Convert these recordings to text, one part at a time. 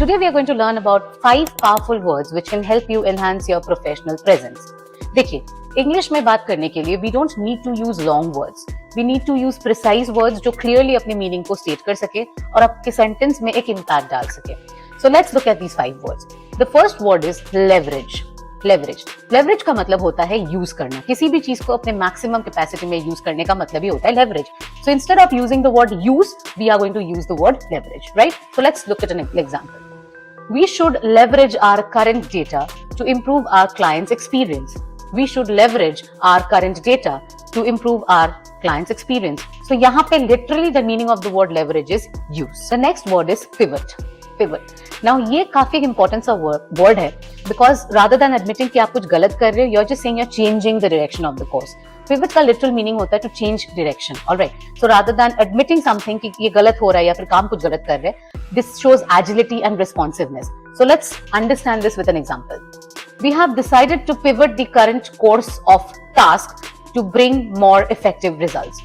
Today we are going to learn about 5 powerful words which can help you enhance your professional presence. देखिए, English में बात करने के लिए we don't need to use long words. We need to use precise words जो clearly अपने meaning को state कर सके और आपके sentence में एक impact डाल सके. So let's look at these 5 words. The first word is leverage. Leverage का मतलब होता है यूज करना. किसी भी चीज को अपने मैक्सिमम कैपेसिटी में यूज करने का मतलब ही होता है leverage. So instead of using the word use we are going to use the word leverage, right? So let's look at an example. We should leverage our current data to improve our clients' experience. We should leverage our current data to improve our clients' experience. So यहाँ पे literally the meaning of the word leverage is use. The next word is pivot. Now ये काफी important सा word है because rather than admitting कि आप कुछ गलत कर रहे हो, you're just saying you're changing the direction of the course. Pivot का literal meaning होता है to change direction. Alright. So rather than admitting something कि ये गलत हो रहा है या फिर काम कुछ गलत कर रहे हैं, this shows agility and responsiveness. So let's understand this with an example. We have decided to pivot the current course of task to bring more effective results.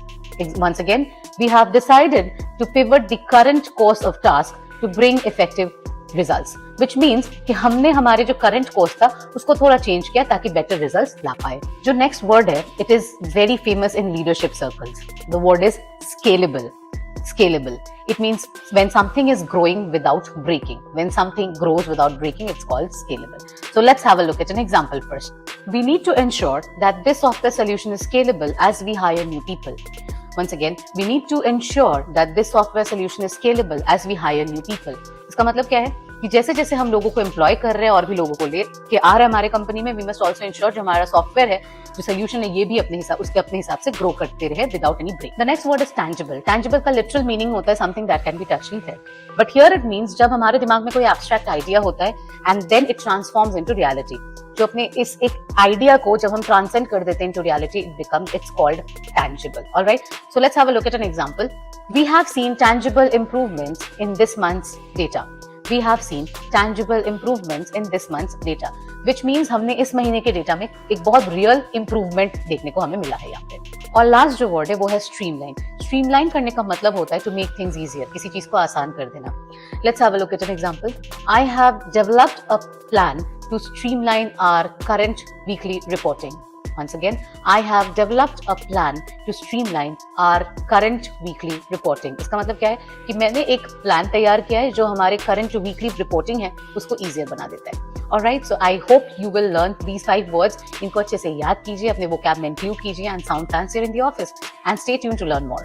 Once again, we have decided to pivot the current course of task to bring effective results, which means कि हमने हमारे जो current course था उसको थोड़ा change किया ताकि better results ला पाए. जो next word है, it is very famous in leadership circles. The word is scalable. It means when something is growing without breaking. When something grows without breaking, it's called scalable. So let's have a look at an example first. We need to ensure that this software solution is scalable as we hire new people. Once again, we need to ensure that this software solution is scalable as we hire new people. इसका मतलब क्या है कि जैसे जैसे हम लोगों को एम्प्लॉय कर रहे हैं और भी लोगों को ले के आ रहे हैं हमारे कंपनी में, वी मस्ट ऑल्सो इंश्योर जो हमारा सॉफ्टवेयर है, जो सोल्यूशन है, ये भी उसके अपने हिसाब से ग्रो करते रहे without any break. The next word is tangible. Tangible का लिटरल मीनिंग होता है something that can be touched and felt. But here it means जब हमारे दिमाग में कोई एब्स्ट्रैक्ट आइडिया होता है and then it transforms into reality. जो अपने इस एक आइडिया को जब हम ट्रांसेंड कर देते हैं into reality, it's called tangible. Alright, so let's have a look at an example. We have seen tangible improvements in this month's data. We have seen tangible improvements in this month's data, which means हमने इस महीने के data में एक बहुत real improvement देखने को हमें मिला है यहाँ पे. और लास्ट जो वर्ड है वो है स्ट्रीमलाइन. स्ट्रीमलाइन करने का मतलब होता है टू मेक थिंग्स इजियर, किसी चीज को आसान कर देना. Let's have a look at an example. I have developed a plan to streamline our current weekly reporting. Once again, I have developed a plan to streamline our current weekly reporting. इसका मतलब क्या है कि मैंने एक plan तैयार किया है जो हमारे current weekly reporting है उसको easier बना देता है. Alright, so I hope you will learn these 5 words. इनको अच्छे से याद कीजिए, अपने vocab में include कीजिए and sound fancy in the office. And stay tuned to learn more.